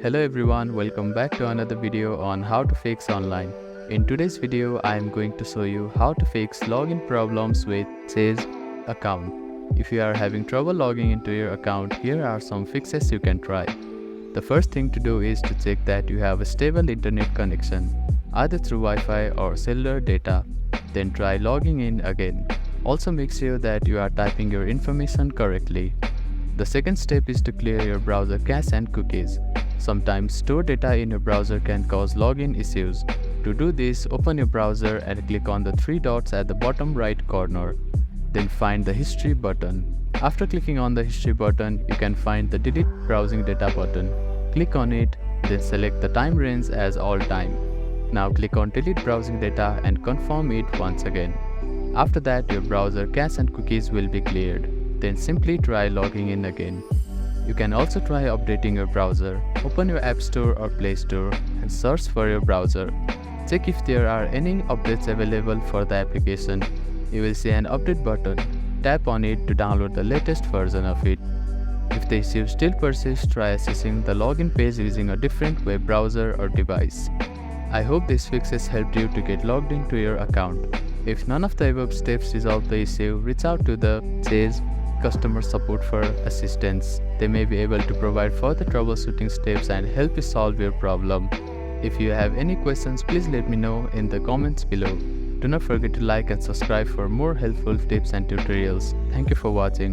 Hello everyone, welcome back to another video on how to fix online. In today's video, I am going to show you how to fix login problems with Sage account. If you are having trouble logging into your account, here are some fixes you can try. The first thing to do is to check that you have a stable internet connection, either through Wi-Fi or cellular data. Then try logging in again. Also make sure that you are typing your information correctly. The second step is to clear your browser cache and cookies. Sometimes stored data in your browser can cause login issues. To do this, open your browser and click on the three dots at the bottom right corner. Then find the history button. After clicking on the history button, you can find the delete browsing data button. Click on it, then select the time range as all time. Now click on delete browsing data and confirm it once again. After that, your browser cache and cookies will be cleared. Then simply try logging in again. You can also try updating your browser. Open your App Store or Play Store and search for your browser. Check if there are any updates available for the application. You will see an update button. Tap on it to download the latest version of it. If the issue still persists, try accessing the login page using a different web browser or device. I hope these fixes helped you to get logged into your account. If none of the above steps resolve the issue, reach out to the Sage customer support for assistance. They may be able to provide further troubleshooting steps and help you solve your problem. If you have any questions, please let me know in the comments below. Do not forget to like and subscribe for more helpful tips and tutorials. Thank you for watching.